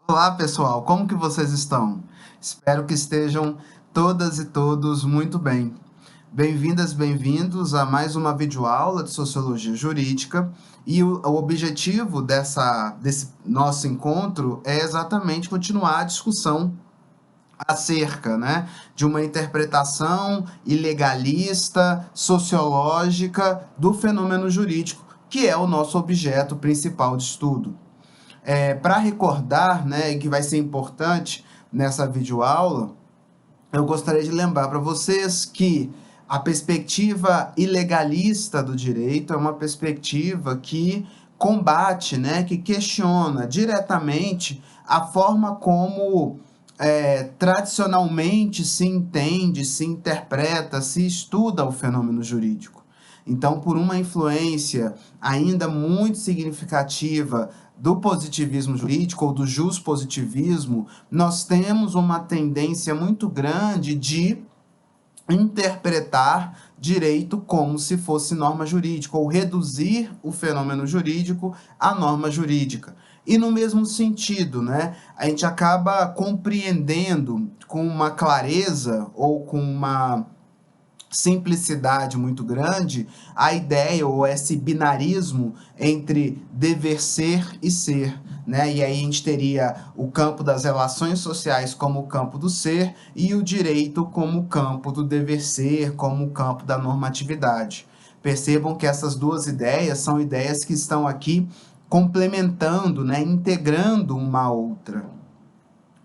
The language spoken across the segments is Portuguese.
Olá, pessoal, como que vocês estão? Espero que estejam todas e todos muito bem. Bem-vindas, bem-vindos a mais uma videoaula de Sociologia Jurídica e o objetivo desse nosso encontro é exatamente continuar a discussão acerca, né, de uma interpretação ilegalista, sociológica do fenômeno jurídico, que é o nosso objeto principal de estudo. Para recordar, né, e que vai ser importante nessa videoaula, eu gostaria de lembrar para vocês que a perspectiva ilegalista do direito é uma perspectiva que combate, né, que questiona diretamente a forma como tradicionalmente se entende, se interpreta, se estuda o fenômeno jurídico. Então, por uma influência ainda muito significativa do positivismo jurídico ou do juspositivismo, nós temos uma tendência muito grande de interpretar direito como se fosse norma jurídica, ou reduzir o fenômeno jurídico à norma jurídica. E no mesmo sentido, né, a gente acaba compreendendo com uma clareza ou com uma simplicidade muito grande a ideia ou esse binarismo entre dever ser e ser, né? E aí a gente teria o campo das relações sociais como o campo do ser e o direito como o campo do dever ser, como o campo da normatividade. Percebam que essas duas ideias são ideias que estão aqui complementando, né, integrando uma a outra.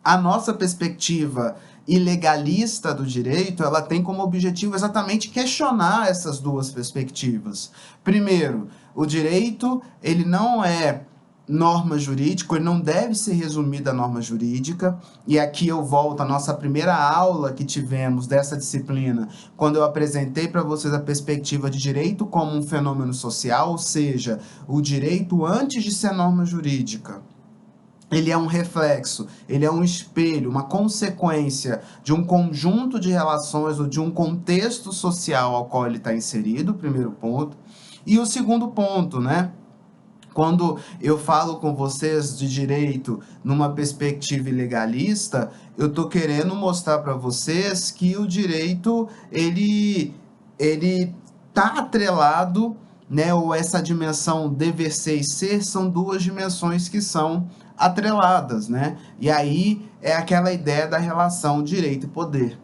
A nossa perspectiva ilegalista do direito, ela tem como objetivo exatamente questionar essas duas perspectivas. Primeiro, o direito, ele não é norma jurídica, ele não deve ser resumido à norma jurídica, e aqui eu volto à nossa primeira aula que tivemos dessa disciplina, quando eu apresentei para vocês a perspectiva de direito como um fenômeno social, ou seja, o direito antes de ser norma jurídica. Ele é um reflexo, ele é um espelho, uma consequência de um conjunto de relações ou de um contexto social ao qual ele está inserido, primeiro ponto. E o segundo ponto, né? Quando eu falo com vocês de direito numa perspectiva ilegalista, eu estou querendo mostrar para vocês que o direito, ele está atrelado, né, ou essa dimensão dever ser e ser são duas dimensões que são atreladas, né? E aí é aquela ideia da relação direito e poder.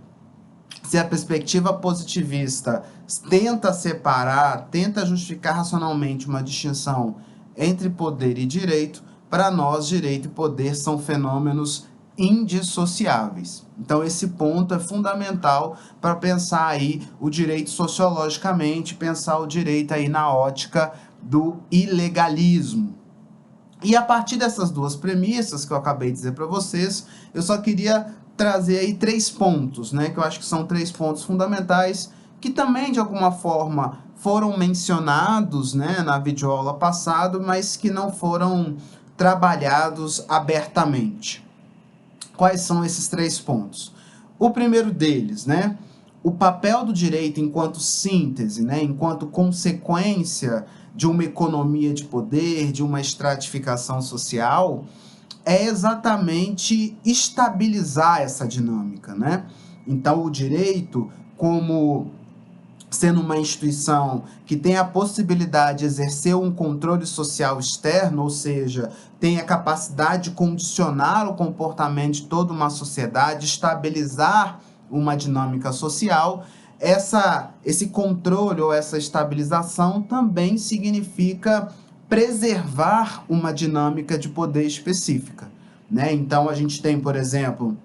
Se a perspectiva positivista tenta separar, tenta justificar racionalmente uma distinção entre poder e direito, para nós, direito e poder são fenômenos indissociáveis. Então, esse ponto é fundamental para pensar aí o direito sociologicamente, pensar o direito aí na ótica do ilegalismo. E a partir dessas duas premissas que eu acabei de dizer para vocês, eu só queria trazer aí 3 pontos, né, que eu acho que são 3 pontos fundamentais, que também, de alguma forma, foram mencionados, né, na videoaula passada, mas que não foram trabalhados abertamente. Quais são esses 3 pontos? O primeiro deles, né, o papel do direito enquanto síntese, né, enquanto consequência de uma economia de poder, de uma estratificação social, é exatamente estabilizar essa dinâmica, né? Então, o direito, como sendo uma instituição que tem a possibilidade de exercer um controle social externo, ou seja, tem a capacidade de condicionar o comportamento de toda uma sociedade, estabilizar uma dinâmica social, esse controle ou essa estabilização também significa preservar uma dinâmica de poder específica, né? Então, a gente tem, por exemplo,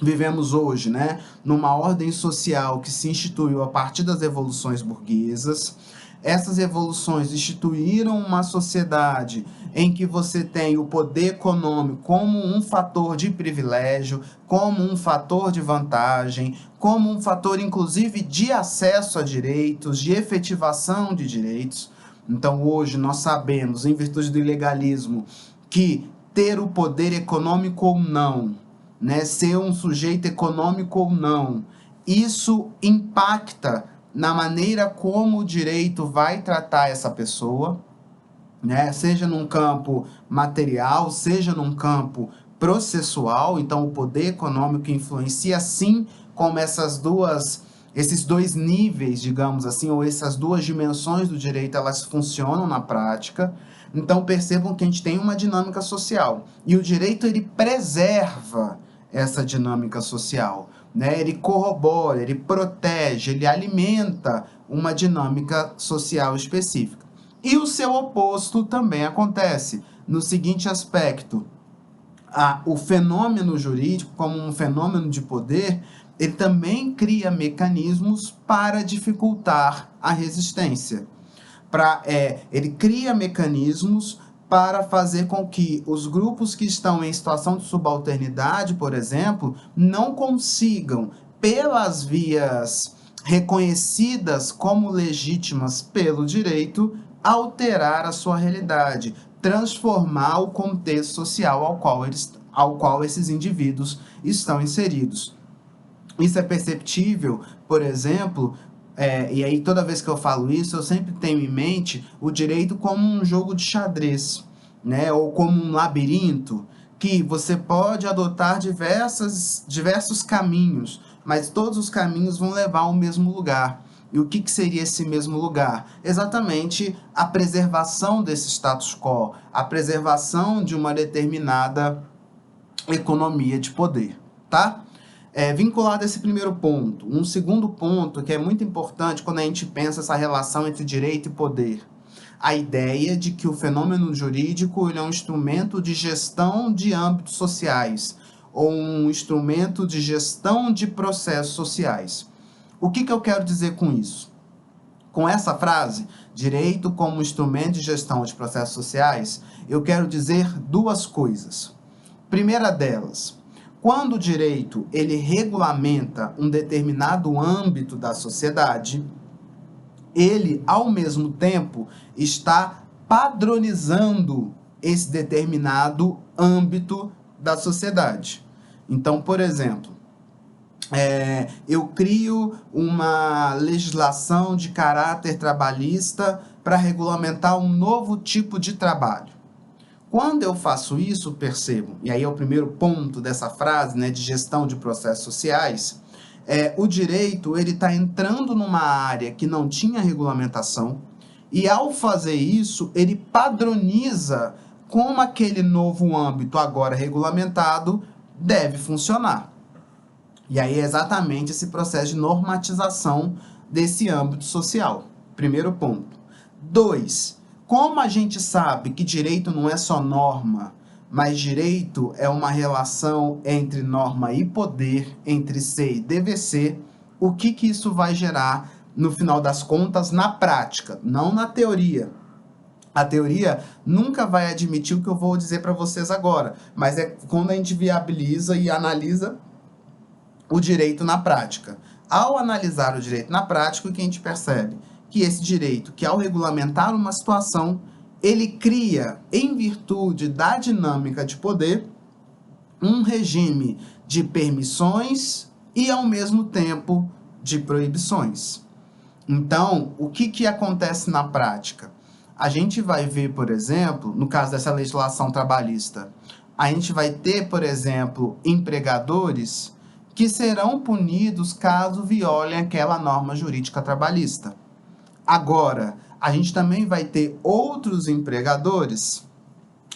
vivemos hoje, né, numa ordem social que se instituiu a partir das revoluções burguesas. Essas revoluções instituíram uma sociedade em que você tem o poder econômico como um fator de privilégio, como um fator de vantagem, como um fator, inclusive, de acesso a direitos, de efetivação de direitos. Então, hoje, nós sabemos, em virtude do ilegalismo, que ter o poder econômico ou não, né, ser um sujeito econômico ou não, isso impacta na maneira como o direito vai tratar essa pessoa, né, seja num campo material, seja num campo processual, então o poder econômico influencia, assim como esses dois níveis, digamos assim, ou essas duas dimensões do direito, elas funcionam na prática. Então percebam que a gente tem uma dinâmica social, e o direito ele preserva essa dinâmica social, né? Ele corrobora, ele protege, ele alimenta uma dinâmica social específica. E o seu oposto também acontece, no seguinte aspecto: o fenômeno jurídico, como um fenômeno de poder, ele também cria mecanismos para dificultar a resistência. Ele cria mecanismos para fazer com que os grupos que estão em situação de subalternidade, por exemplo, não consigam, pelas vias reconhecidas como legítimas pelo direito, alterar a sua realidade, transformar o contexto social ao qual esses indivíduos estão inseridos. Isso é perceptível, por exemplo, e aí toda vez que eu falo isso, eu sempre tenho em mente o direito como um jogo de xadrez, né? Ou como um labirinto, que você pode adotar diversos caminhos, mas todos os caminhos vão levar ao mesmo lugar. E o que seria esse mesmo lugar? Exatamente a preservação desse status quo, a preservação de uma determinada economia de poder, tá? Vinculado a esse primeiro ponto, um segundo ponto que é muito importante quando a gente pensa essa relação entre direito e poder: a ideia de que o fenômeno jurídico ele é um instrumento de gestão de âmbitos sociais, ou um instrumento de gestão de processos sociais. O que eu quero dizer com isso? Com essa frase, direito como instrumento de gestão de processos sociais, eu quero dizer duas coisas. Primeira delas: quando o direito ele regulamenta um determinado âmbito da sociedade, ele, ao mesmo tempo, está padronizando esse determinado âmbito da sociedade. Então, por exemplo, eu crio uma legislação de caráter trabalhista para regulamentar um novo tipo de trabalho. Quando eu faço isso, percebo, e aí é o primeiro ponto dessa frase, né, de gestão de processos sociais, o direito ele está entrando numa área que não tinha regulamentação, e ao fazer isso, ele padroniza como aquele novo âmbito agora regulamentado deve funcionar. E aí é exatamente esse processo de normatização desse âmbito social. Primeiro ponto. 2. Como a gente sabe que direito não é só norma, mas direito é uma relação entre norma e poder, entre ser e dever ser, o que isso vai gerar, no final das contas, na prática, não na teoria? A teoria nunca vai admitir o que eu vou dizer para vocês agora, mas é quando a gente viabiliza e analisa o direito na prática. Ao analisar o direito na prática, o que a gente percebe? Que esse direito, que ao regulamentar uma situação, ele cria, em virtude da dinâmica de poder, um regime de permissões e, ao mesmo tempo, de proibições. Então, o que acontece na prática? A gente vai ver, por exemplo, no caso dessa legislação trabalhista, a gente vai ter, por exemplo, empregadores que serão punidos caso violem aquela norma jurídica trabalhista. Agora, a gente também vai ter outros empregadores,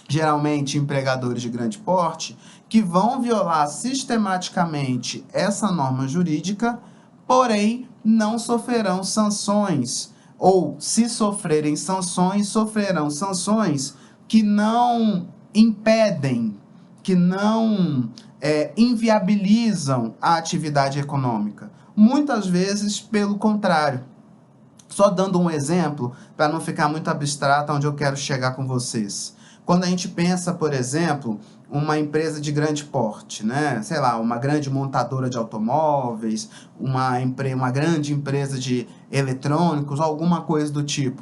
geralmente empregadores de grande porte, que vão violar sistematicamente essa norma jurídica, porém não sofrerão sanções, ou se sofrerem sanções, sofrerão sanções que não impedem, que não inviabilizam a atividade econômica. Muitas vezes, pelo contrário. Só dando um exemplo, para não ficar muito abstrato onde eu quero chegar com vocês. Quando a gente pensa, por exemplo, uma empresa de grande porte, né? Sei lá, uma grande montadora de automóveis, uma grande empresa de eletrônicos, alguma coisa do tipo.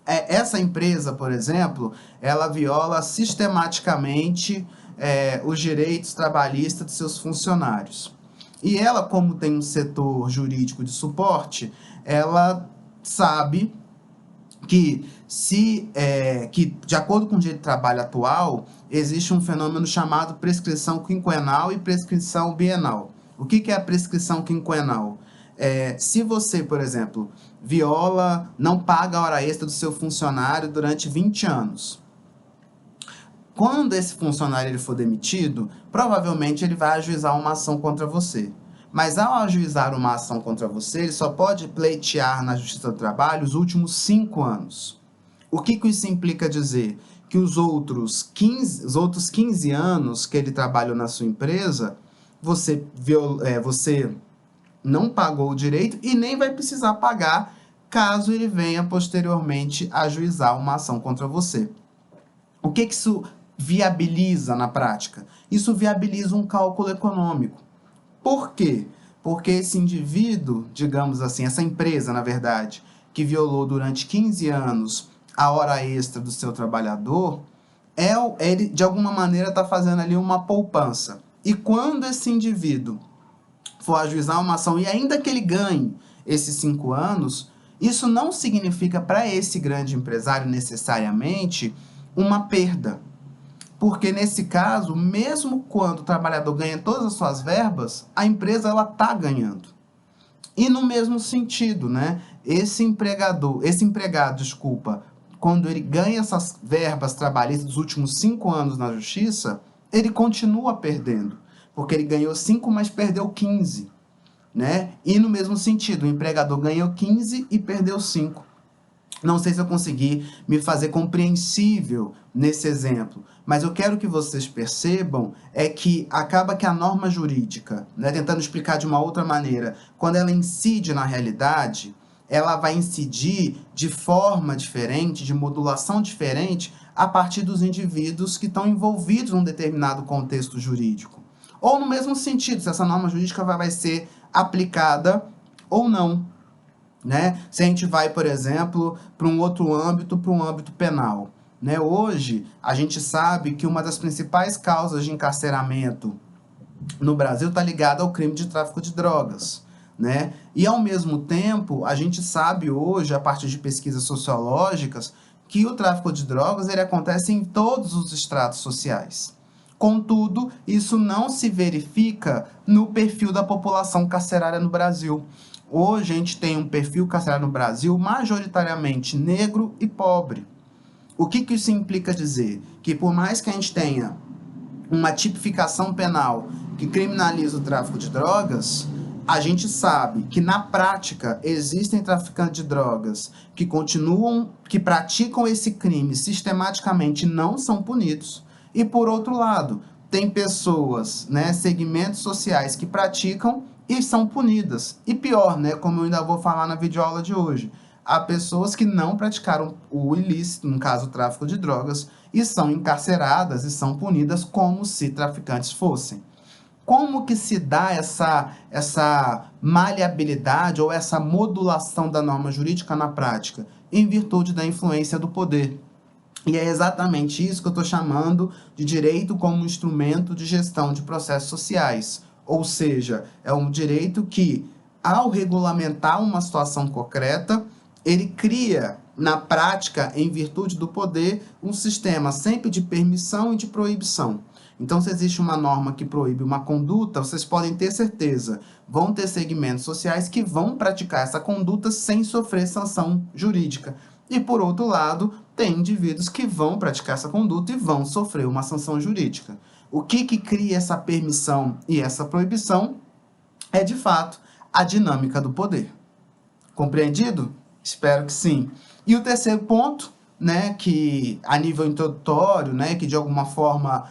Essa empresa, por exemplo, ela viola sistematicamente os direitos trabalhistas de seus funcionários. E ela, como tem um setor jurídico de suporte, ela sabe que de acordo com o direito do trabalho atual, existe um fenômeno chamado prescrição quinquenal e prescrição bienal. O que é a prescrição quinquenal? Se você, por exemplo, não paga a hora extra do seu funcionário durante 20 anos, quando esse funcionário ele for demitido, provavelmente ele vai ajuizar uma ação contra você. Mas ao ajuizar uma ação contra você, ele só pode pleitear na Justiça do Trabalho os últimos 5 anos. O que isso implica dizer? Que os outros 15 anos que ele trabalhou na sua empresa, você não pagou o direito e nem vai precisar pagar caso ele venha posteriormente ajuizar uma ação contra você. O que isso viabiliza na prática? Isso viabiliza um cálculo econômico. Por quê? Porque esse indivíduo, digamos assim, essa empresa, na verdade, que violou durante 15 anos a hora extra do seu trabalhador, ele de alguma maneira está fazendo ali uma poupança. E quando esse indivíduo for ajuizar uma ação, e ainda que ele ganhe esses 5 anos, isso não significa para esse grande empresário necessariamente uma perda. Porque nesse caso, mesmo quando o trabalhador ganha todas as suas verbas, a empresa ela está ganhando. E no mesmo sentido, né? Esse empregado, quando ele ganha essas verbas trabalhistas dos últimos 5 anos na justiça, ele continua perdendo. Porque ele ganhou 5, mas perdeu 15. Né? E no mesmo sentido, o empregador ganhou 15 e perdeu 5. Não sei se eu consegui me fazer compreensível nesse exemplo, mas eu quero que vocês percebam que acaba que a norma jurídica, né, tentando explicar de uma outra maneira, quando ela incide na realidade, ela vai incidir de forma diferente, de modulação diferente, a partir dos indivíduos que estão envolvidos num determinado contexto jurídico. Ou no mesmo sentido, se essa norma jurídica vai ser aplicada ou não. Né? Se a gente vai, por exemplo, para um outro âmbito, para um âmbito penal. Né? Hoje, a gente sabe que uma das principais causas de encarceramento no Brasil está ligada ao crime de tráfico de drogas. Né? E, ao mesmo tempo, a gente sabe hoje, a partir de pesquisas sociológicas, que o tráfico de drogas ele acontece em todos os estratos sociais. Contudo, isso não se verifica no perfil da população carcerária no Brasil. Hoje a gente tem um perfil carcerário no Brasil majoritariamente negro e pobre. O que isso implica dizer? Que por mais que a gente tenha uma tipificação penal que criminaliza o tráfico de drogas, a gente sabe que na prática existem traficantes de drogas que praticam esse crime sistematicamente e não são punidos. E por outro lado, tem pessoas, né, segmentos sociais que praticam e são punidas. E pior, né, como eu ainda vou falar na videoaula de hoje, há pessoas que não praticaram o ilícito, no caso o tráfico de drogas, e são encarceradas e são punidas como se traficantes fossem. Como que se dá essa maleabilidade ou essa modulação da norma jurídica na prática? Em virtude da influência do poder. E é exatamente isso que eu estou chamando de direito como instrumento de gestão de processos sociais. Ou seja, é um direito que, ao regulamentar uma situação concreta, ele cria, na prática, em virtude do poder, um sistema sempre de permissão e de proibição. Então, se existe uma norma que proíbe uma conduta, vocês podem ter certeza, vão ter segmentos sociais que vão praticar essa conduta sem sofrer sanção jurídica. E, por outro lado, tem indivíduos que vão praticar essa conduta e vão sofrer uma sanção jurídica. O que cria essa permissão e essa proibição é, de fato, a dinâmica do poder. Compreendido? Espero que sim. E o terceiro ponto, né, que a nível introdutório, né, que de alguma forma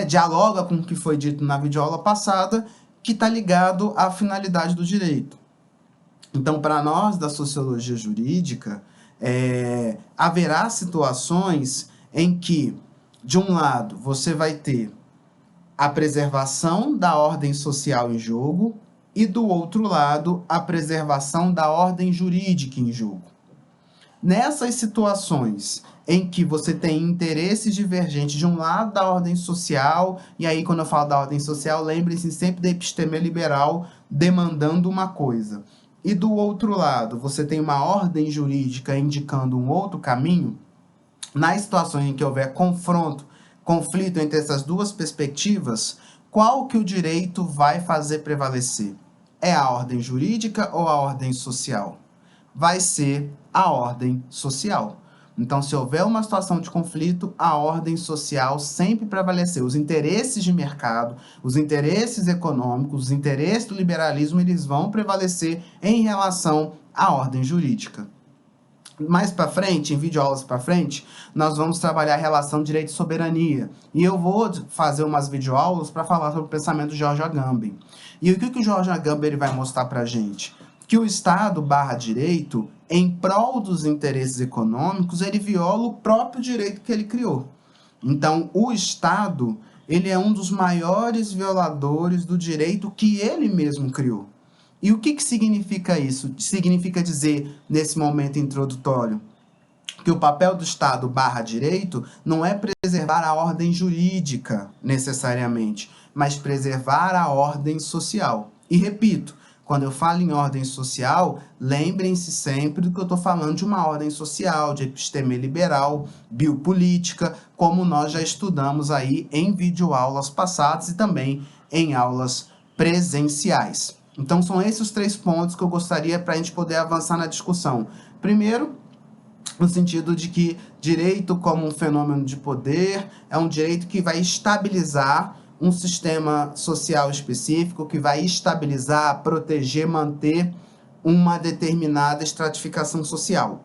dialoga com o que foi dito na videoaula passada, que está ligado à finalidade do direito. Então, para nós da sociologia jurídica, haverá situações em que, de um lado, você vai ter a preservação da ordem social em jogo e, do outro lado, a preservação da ordem jurídica em jogo. Nessas situações em que você tem interesses divergentes de um lado da ordem social, e aí quando eu falo da ordem social, lembrem-se sempre da episteme liberal demandando uma coisa. e do outro lado você tem uma ordem jurídica indicando um outro caminho, nas situações em que houver conflito entre essas duas perspectivas, qual que o direito vai fazer prevalecer? É a ordem jurídica ou a ordem social? Vai ser a ordem social. Então, se houver uma situação de conflito, a ordem social sempre prevalecer. Os interesses de mercado, os interesses econômicos, os interesses do liberalismo, eles vão prevalecer em relação à ordem jurídica. Mais para frente, em videoaulas para frente, nós vamos trabalhar a relação direito e soberania. E eu vou fazer umas videoaulas para falar sobre o pensamento de George Agamben. E o que o George Agamben ele vai mostrar para a gente? Que o Estado barra direito, em prol dos interesses econômicos, ele viola o próprio direito que ele criou. Então, o Estado, ele é um dos maiores violadores do direito que ele mesmo criou. E o que significa isso? Significa dizer, nesse momento introdutório, que o papel do Estado barra direito não é preservar a ordem jurídica, necessariamente, mas preservar a ordem social. E repito, quando eu falo em ordem social, lembrem-se sempre do que eu estou falando de uma ordem social, de episteme liberal, biopolítica, como nós já estudamos aí em videoaulas passadas e também em aulas presenciais. Então, são esses os 3 pontos que eu gostaria para a gente poder avançar na discussão. Primeiro, no sentido de que direito como um fenômeno de poder é um direito que vai estabilizar um sistema social específico, que vai estabilizar, proteger, manter uma determinada estratificação social.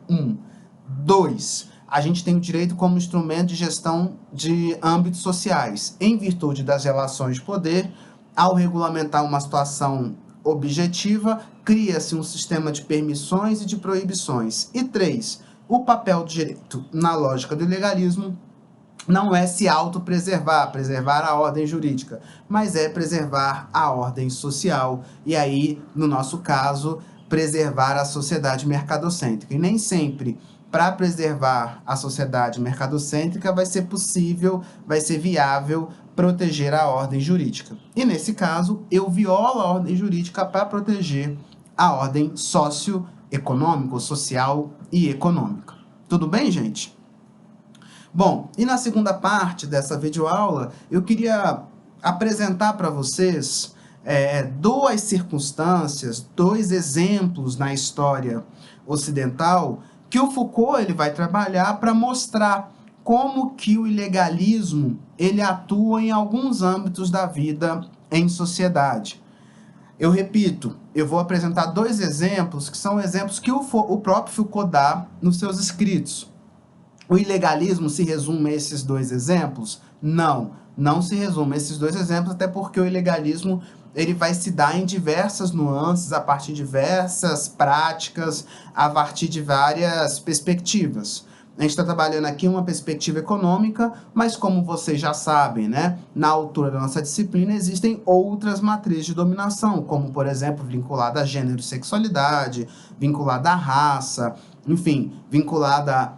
2, a gente tem o direito como instrumento de gestão de âmbitos sociais, em virtude das relações de poder, ao regulamentar uma situação objetiva, cria-se um sistema de permissões e de proibições. E 3, o papel do direito, na lógica do ilegalismo, não é se autopreservar, preservar a ordem jurídica, mas é preservar a ordem social e aí, no nosso caso, preservar a sociedade mercadocêntrica. E nem sempre, para preservar a sociedade mercadocêntrica, vai ser possível, vai ser viável proteger a ordem jurídica. E nesse caso, eu violo a ordem jurídica para proteger a ordem socioeconômica, social e econômica. Tudo bem, gente? Bom, e na segunda parte dessa videoaula, eu queria apresentar para vocês 2 circunstâncias, 2 exemplos na história ocidental que o Foucault ele vai trabalhar para mostrar como que o ilegalismo ele atua em alguns âmbitos da vida em sociedade. Eu repito, eu vou apresentar 2 exemplos que são exemplos que o próprio Foucault dá nos seus escritos. O ilegalismo se resume a esses 2 exemplos? Não se resume a esses 2 exemplos, até porque o ilegalismo ele vai se dar em diversas nuances, a partir de diversas práticas, a partir de várias perspectivas. A gente está trabalhando aqui uma perspectiva econômica, mas como vocês já sabem, né, na altura da nossa disciplina existem outras matrizes de dominação, como, por exemplo, vinculada a gênero e sexualidade, vinculada à raça, enfim, vinculada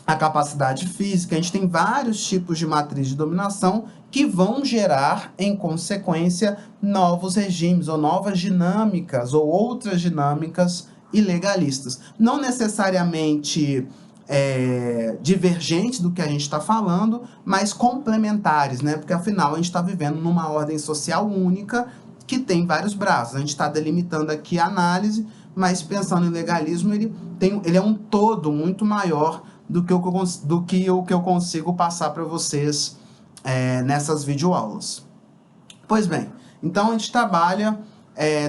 à capacidade física. A gente tem vários tipos de matriz de dominação que vão gerar, em consequência, novos regimes ou novas dinâmicas ou outras dinâmicas ilegalistas. Não necessariamente divergentes do que a gente está falando, mas complementares, né? Porque afinal a gente está vivendo numa ordem social única que tem vários braços. A gente está delimitando aqui a análise, mas pensando em legalismo, ele é um todo muito maior do que o que eu consigo passar para vocês nessas videoaulas. Pois bem, então a gente trabalha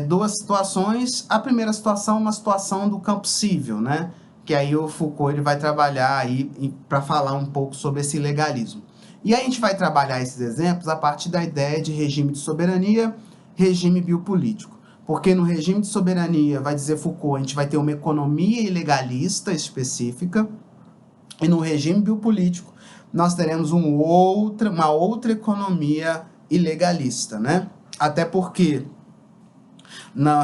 2 situações. A primeira situação é uma situação do campo civil, né? Que aí o Foucault ele vai trabalhar aí para falar um pouco sobre esse legalismo. E aí a gente vai trabalhar esses exemplos a partir da ideia de regime de soberania, regime biopolítico. Porque no regime de soberania, vai dizer Foucault, a gente vai ter uma economia ilegalista específica, e no regime biopolítico nós teremos uma outra economia ilegalista, né? Até porque no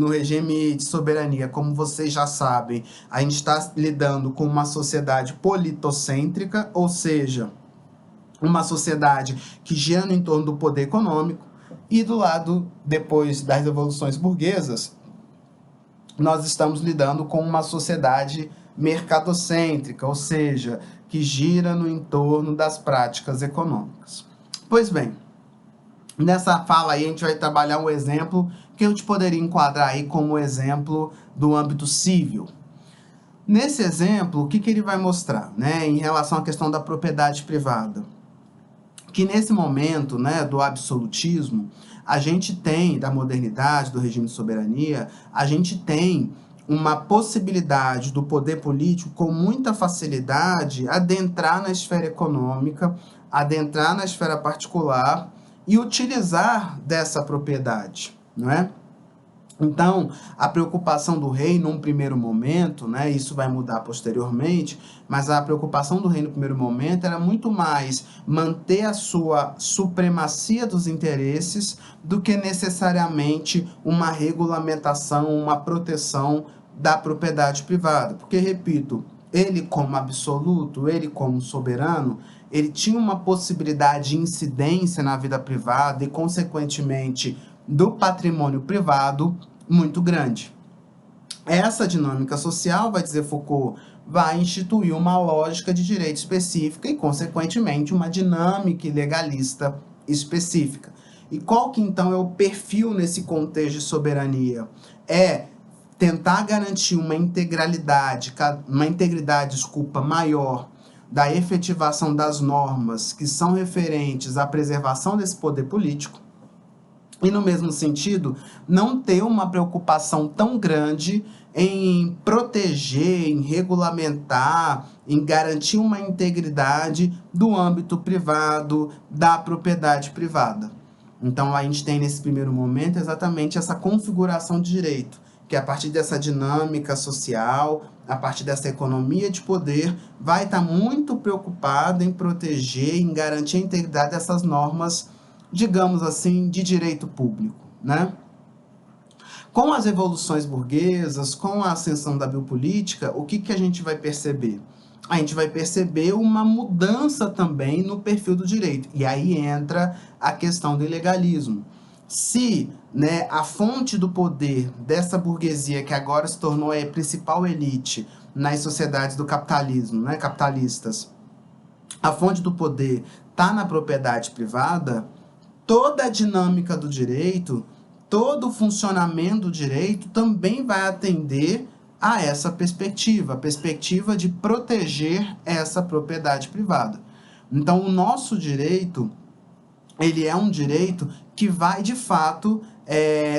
regime de soberania, como vocês já sabem, a gente está lidando com uma sociedade politocêntrica, ou seja, uma sociedade que gira em torno do poder econômico, e do lado, depois das revoluções burguesas, nós estamos lidando com uma sociedade mercadocêntrica, ou seja, que gira no entorno das práticas econômicas. Pois bem, nessa fala aí a gente vai trabalhar um exemplo que eu te poderia enquadrar aí como exemplo do âmbito civil. Nesse exemplo, o que ele vai mostrar, né, em relação à questão da propriedade privada? Que nesse momento, né, do absolutismo, a gente tem, da modernidade, do regime de soberania, a gente tem uma possibilidade do poder político com muita facilidade adentrar na esfera econômica, adentrar na esfera particular e utilizar dessa propriedade, não é? Então, a preocupação do rei num primeiro momento, né, isso vai mudar posteriormente, mas a preocupação do rei no primeiro momento era muito mais manter a sua supremacia dos interesses do que necessariamente uma regulamentação, uma proteção da propriedade privada. Porque, repito, ele como absoluto, ele como soberano, ele tinha uma possibilidade de incidência na vida privada e, consequentemente, do patrimônio privado muito grande. Essa dinâmica social, vai dizer Foucault, vai instituir uma lógica de direito específica e, consequentemente, uma dinâmica legalista específica. E qual que, então, é o perfil nesse contexto de soberania? É tentar garantir uma integridade maior da efetivação das normas que são referentes à preservação desse poder político, e, no mesmo sentido, não ter uma preocupação tão grande em proteger, em regulamentar, em garantir uma integridade do âmbito privado, da propriedade privada. Então, a gente tem, nesse primeiro momento, exatamente essa configuração de direito, que a partir dessa dinâmica social, a partir dessa economia de poder, vai estar muito preocupado em proteger, em garantir a integridade dessas normas, digamos assim, de direito público, né? Com as revoluções burguesas, com a ascensão da biopolítica, o que a gente vai perceber? A gente vai perceber uma mudança também no perfil do direito. E aí entra a questão do ilegalismo. Se, né, a fonte do poder dessa burguesia, que agora se tornou a principal elite nas sociedades do capitalismo, né, capitalistas, a fonte do poder está na propriedade privada, toda a dinâmica do direito, todo o funcionamento do direito também vai atender a essa perspectiva, a perspectiva de proteger essa propriedade privada. Então, o nosso direito, ele é um direito que vai, de fato,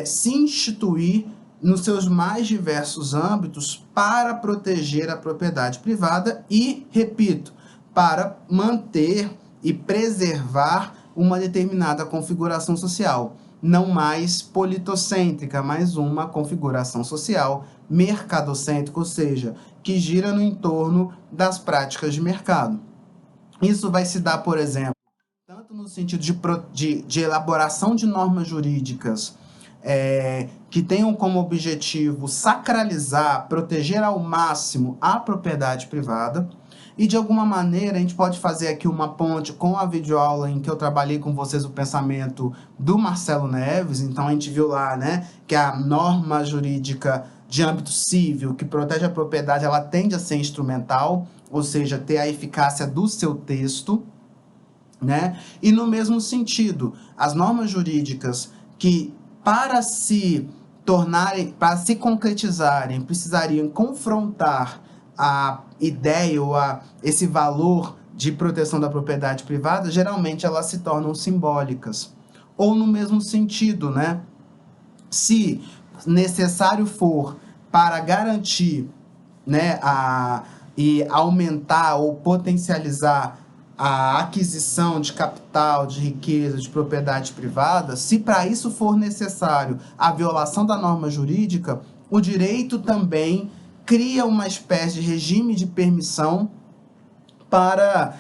se instituir nos seus mais diversos âmbitos para proteger a propriedade privada e, repito, para manter e preservar uma determinada configuração social, não mais politocêntrica, mas uma configuração social mercadocêntrica, ou seja, que gira no entorno das práticas de mercado. Isso vai se dar, por exemplo, tanto no sentido de elaboração de normas jurídicas que tenham como objetivo sacralizar, proteger ao máximo a propriedade privada. E, de alguma maneira, a gente pode fazer aqui uma ponte com a videoaula em que eu trabalhei com vocês o pensamento do Marcelo Neves. Então, a gente viu lá, né, que a norma jurídica de âmbito civil que protege a propriedade, ela tende a ser instrumental, ou seja, ter a eficácia do seu texto, né? E, no mesmo sentido, as normas jurídicas que, para se concretizarem, precisariam confrontar a ideia ou esse valor de proteção da propriedade privada, geralmente elas se tornam simbólicas. Ou no mesmo sentido, né? Se necessário for para garantir, né, e aumentar ou potencializar a aquisição de capital, de riqueza, de propriedade privada, se para isso for necessário a violação da norma jurídica, o direito também cria uma espécie de regime de permissão para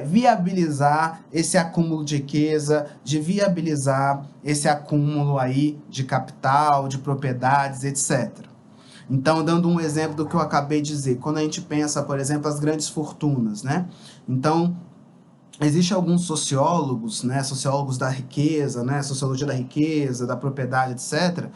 viabilizar esse acúmulo de riqueza, de viabilizar esse acúmulo aí de capital, de propriedades, etc. Então, dando um exemplo do que eu acabei de dizer, quando a gente pensa, por exemplo, as grandes fortunas, né? Então, existem alguns sociólogos, né, sociólogos da riqueza, né, sociologia da riqueza, da propriedade, etc.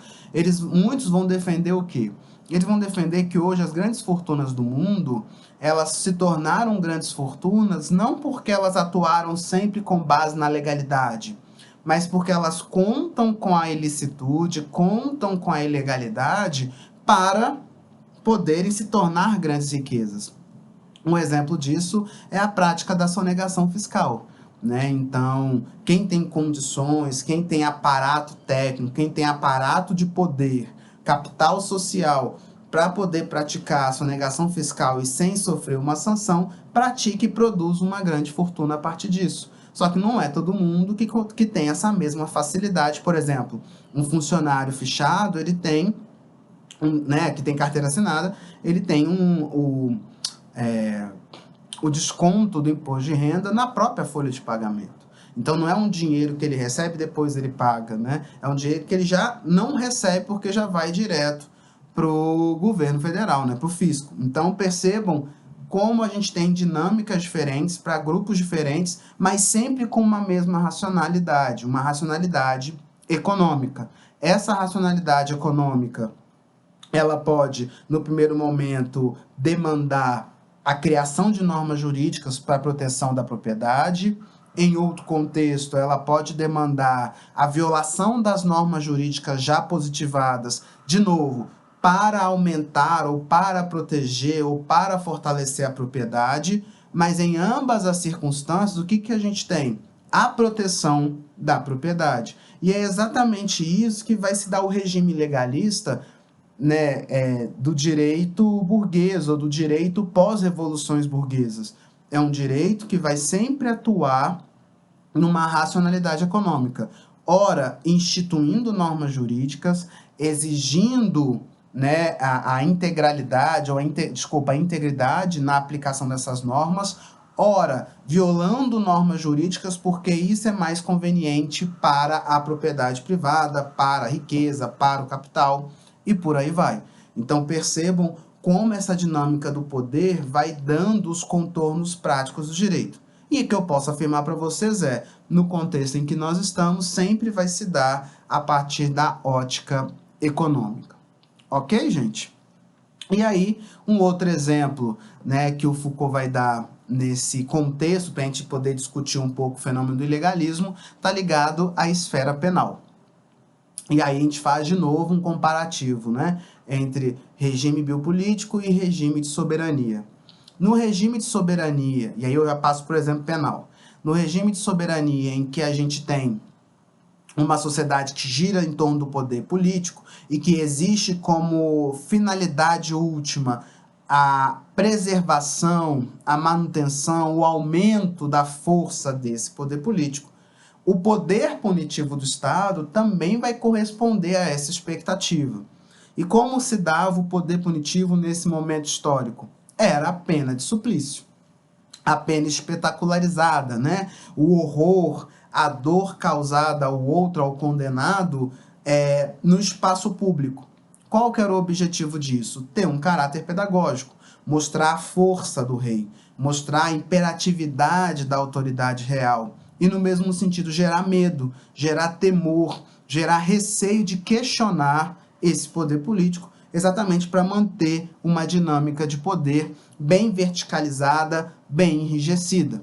Muitos vão defender o quê? eles vão defender que hoje as grandes fortunas do mundo, elas se tornaram grandes fortunas não porque elas atuaram sempre com base na legalidade, mas porque elas contam com a ilicitude, contam com a ilegalidade para poderem se tornar grandes riquezas. Um exemplo disso é a prática da sonegação fiscal, né? Então, quem tem condições, quem tem aparato técnico, quem tem aparato de poder, capital social, para poder praticar a sonegação fiscal e sem sofrer uma sanção, pratica e produz uma grande fortuna a partir disso. Só que não é todo mundo que tem essa mesma facilidade. Por exemplo, um funcionário fichado, ele tem, né, que tem carteira assinada, ele tem o desconto do imposto de renda na própria folha de pagamento. Então, não é um dinheiro que ele recebe e depois ele paga, né? É um dinheiro que ele já não recebe porque já vai direto para o governo federal, né? Para o fisco. Então, percebam como a gente tem dinâmicas diferentes para grupos diferentes, mas sempre com uma mesma racionalidade, uma racionalidade econômica. Essa racionalidade econômica, ela pode, no primeiro momento, demandar a criação de normas jurídicas para a proteção da propriedade. Em outro contexto, ela pode demandar a violação das normas jurídicas já positivadas, de novo, para aumentar ou para proteger ou para fortalecer a propriedade, mas em ambas as circunstâncias, o que a gente tem? A proteção da propriedade. E é exatamente isso que vai se dar o regime legalista, né, do direito burguês ou do direito pós-revoluções burguesas. É um direito que vai sempre atuar numa racionalidade econômica, ora instituindo normas jurídicas, exigindo, né, a integralidade, ou a integridade na aplicação dessas normas, ora violando normas jurídicas porque isso é mais conveniente para a propriedade privada, para a riqueza, para o capital, e por aí vai. Então percebam como essa dinâmica do poder vai dando os contornos práticos do direito. E o que eu posso afirmar para vocês é, no contexto em que nós estamos, sempre vai se dar a partir da ótica econômica. Ok, gente? E aí, um outro exemplo, né, que o Foucault vai dar nesse contexto, para a gente poder discutir um pouco o fenômeno do ilegalismo, está ligado à esfera penal. E aí a gente faz de novo um comparativo, né, entre regime biopolítico e regime de soberania. No regime de soberania, e aí eu já passo por exemplo penal, no regime de soberania em que a gente tem uma sociedade que gira em torno do poder político e que existe como finalidade última a preservação, a manutenção, o aumento da força desse poder político, o poder punitivo do Estado também vai corresponder a essa expectativa. E como se dava o poder punitivo nesse momento histórico? Era a pena de suplício, a pena espetacularizada, né? O horror, a dor causada ao outro, ao condenado, no espaço público. Qual que era o objetivo disso? Ter um caráter pedagógico, mostrar a força do rei, mostrar a imperatividade da autoridade real. E no mesmo sentido, gerar medo, gerar temor, gerar receio de questionar esse poder político, exatamente para manter uma dinâmica de poder bem verticalizada, bem enrijecida.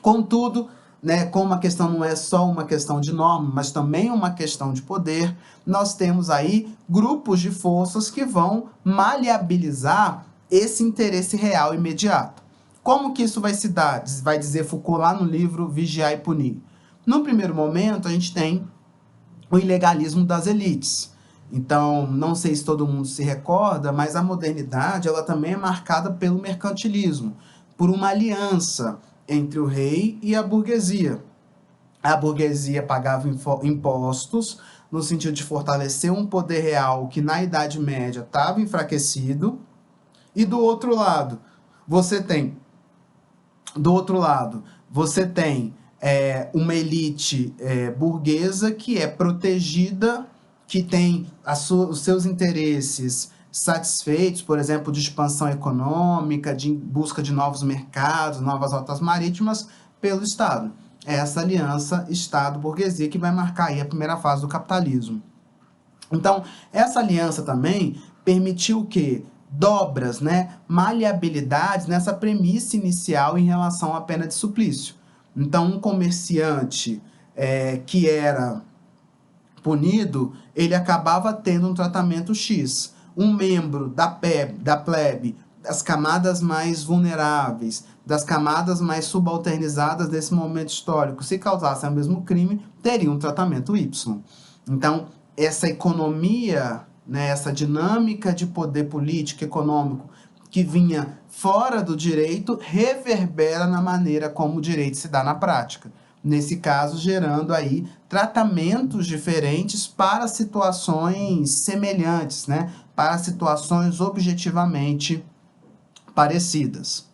Contudo, né, como a questão não é só uma questão de norma, mas também uma questão de poder, nós temos aí grupos de forças que vão maleabilizar esse interesse real imediato. Como que isso vai se dar? Vai dizer Foucault lá no livro Vigiar e Punir. No primeiro momento, a gente tem o ilegalismo das elites. Então, não sei se todo mundo se recorda, mas a modernidade ela também é marcada pelo mercantilismo, por uma aliança entre o rei e a burguesia. A burguesia pagava impostos no sentido de fortalecer um poder real que na Idade Média estava enfraquecido, e do outro lado, você tem uma elite burguesa que é protegida, que tem os seus interesses satisfeitos, por exemplo, de expansão econômica, de busca de novos mercados, novas rotas marítimas, pelo Estado. É essa aliança Estado-burguesia que vai marcar aí a primeira fase do capitalismo. Então, essa aliança também permitiu o quê? Dobras, né? Maleabilidades nessa premissa inicial em relação à pena de suplício. Então, um comerciante que era punido, ele acabava tendo um tratamento X. Um membro da plebe, das camadas mais vulneráveis, das camadas mais subalternizadas desse momento histórico, se causasse o mesmo crime, teria um tratamento Y. Então, essa economia, né, essa dinâmica de poder político e econômico que vinha fora do direito, reverbera na maneira como o direito se dá na prática. Nesse caso, gerando aí tratamentos diferentes para situações semelhantes, né? Para situações objetivamente parecidas.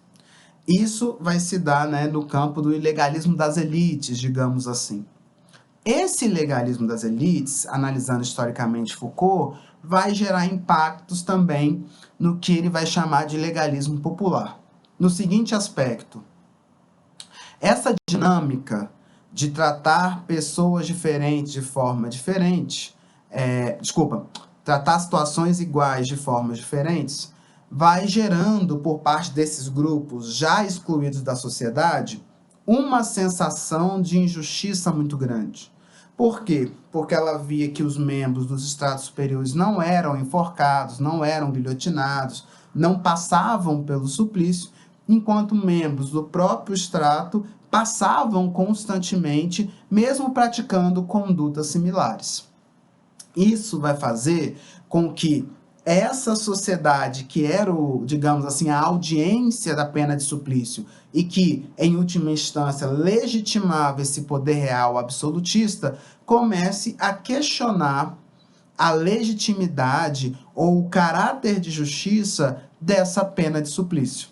Isso vai se dar, né, no campo do ilegalismo das elites, digamos assim. Esse legalismo das elites, analisando historicamente Foucault, vai gerar impactos também no que ele vai chamar de legalismo popular. No seguinte aspecto, essa dinâmica de tratar pessoas diferentes de forma diferente, tratar situações iguais de formas diferentes, vai gerando, por parte desses grupos já excluídos da sociedade, uma sensação de injustiça muito grande. Por quê? Porque ela via que os membros dos estratos superiores não eram enforcados, não eram guilhotinados, não passavam pelo suplício, enquanto membros do próprio extrato passavam constantemente, mesmo praticando condutas similares. Isso vai fazer com que essa sociedade, que era, digamos assim, a audiência da pena de suplício e que, em última instância, legitimava esse poder real absolutista, comece a questionar a legitimidade ou o caráter de justiça dessa pena de suplício.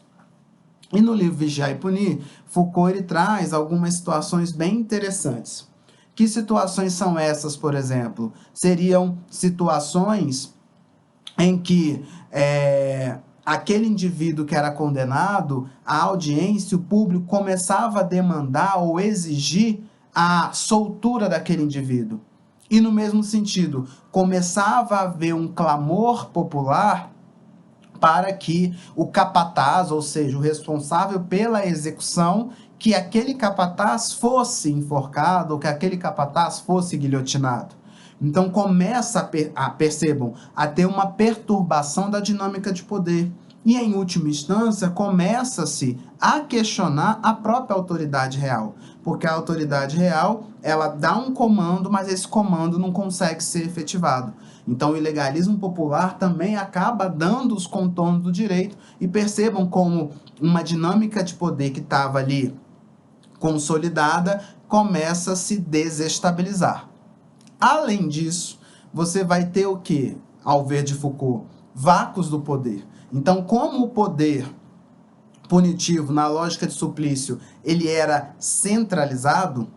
E no livro Vigiar e Punir, Foucault ele traz algumas situações bem interessantes. Que situações são essas, por exemplo? Seriam situações em que aquele indivíduo que era condenado, a audiência, o público começava a demandar ou exigir a soltura daquele indivíduo. E no mesmo sentido, começava a haver um clamor popular para que o capataz, ou seja, o responsável pela execução, que aquele capataz fosse enforcado ou que aquele capataz fosse guilhotinado. Então começa percebam, a ter uma perturbação da dinâmica de poder. E, em última instância, começa-se a questionar a própria autoridade real. Porque a autoridade real, ela dá um comando, mas esse comando não consegue ser efetivado. Então, o ilegalismo popular também acaba dando os contornos do direito. E percebam como uma dinâmica de poder que estava ali consolidada começa a se desestabilizar. Além disso, você vai ter o quê? Ao ver de Foucault, vácuos do poder. Então, como o poder punitivo, na lógica de suplício, ele era centralizado,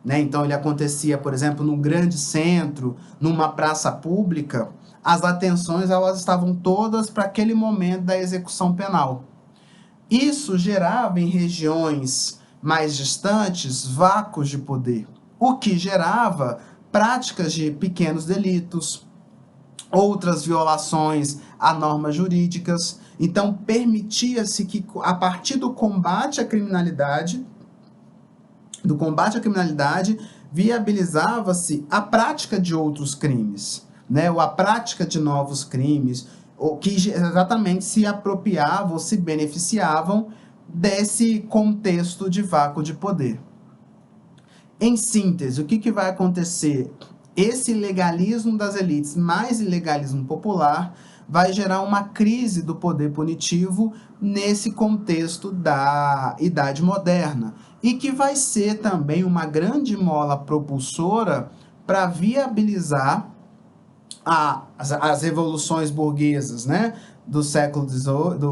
né? Então ele acontecia, por exemplo, num grande centro, numa praça pública, as atenções elas estavam todas para aquele momento da execução penal. Isso gerava em regiões mais distantes vácuos de poder, o que gerava práticas de pequenos delitos, outras violações a normas jurídicas. Então, permitia-se que, a partir do combate à criminalidade, viabilizava-se a prática de outros crimes, né? Ou a prática de novos crimes, ou que exatamente se apropriavam ou se beneficiavam desse contexto de vácuo de poder. Em síntese, o que vai acontecer? Esse legalismo das elites mais ilegalismo popular vai gerar uma crise do poder punitivo nesse contexto da Idade Moderna e que vai ser também uma grande mola propulsora para viabilizar as revoluções burguesas, né, do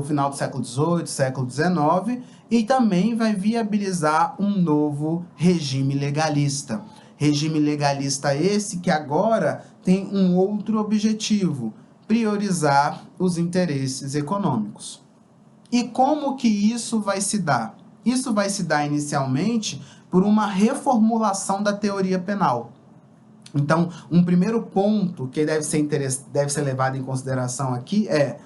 final do século XVIII, século XIX, e também vai viabilizar um novo regime legalista. Regime legalista esse que agora tem um outro objetivo: priorizar os interesses econômicos. E como que isso vai se dar? Isso vai se dar inicialmente por uma reformulação da teoria penal. Então, um primeiro ponto que deve ser levado em consideração aqui é: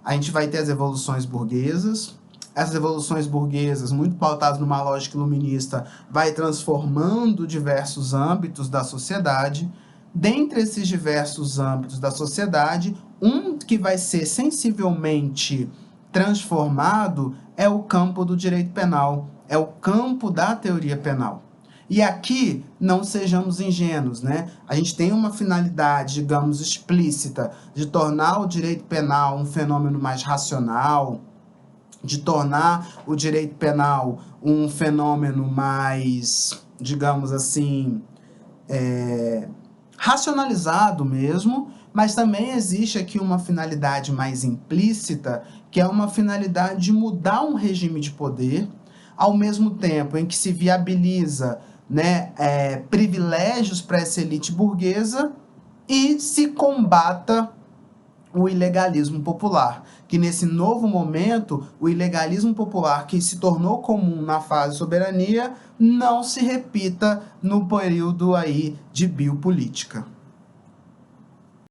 a gente vai ter as evoluções burguesas. Essas evoluções burguesas, muito pautadas numa lógica iluminista, vai transformando diversos âmbitos da sociedade. Dentre esses diversos âmbitos da sociedade, um que vai ser sensivelmente transformado é o campo do direito penal, é o campo da teoria penal. E aqui, não sejamos ingênuos, né? A gente tem uma finalidade, digamos, explícita de tornar o direito penal um fenômeno mais racional, de tornar o direito penal um fenômeno mais, digamos assim, racionalizado mesmo, mas também existe aqui uma finalidade mais implícita, que é uma finalidade de mudar um regime de poder, ao mesmo tempo em que se viabiliza, né, privilégios para essa elite burguesa e se combata o ilegalismo popular, que nesse novo momento, o ilegalismo popular que se tornou comum na fase soberania, não se repita no período aí de biopolítica.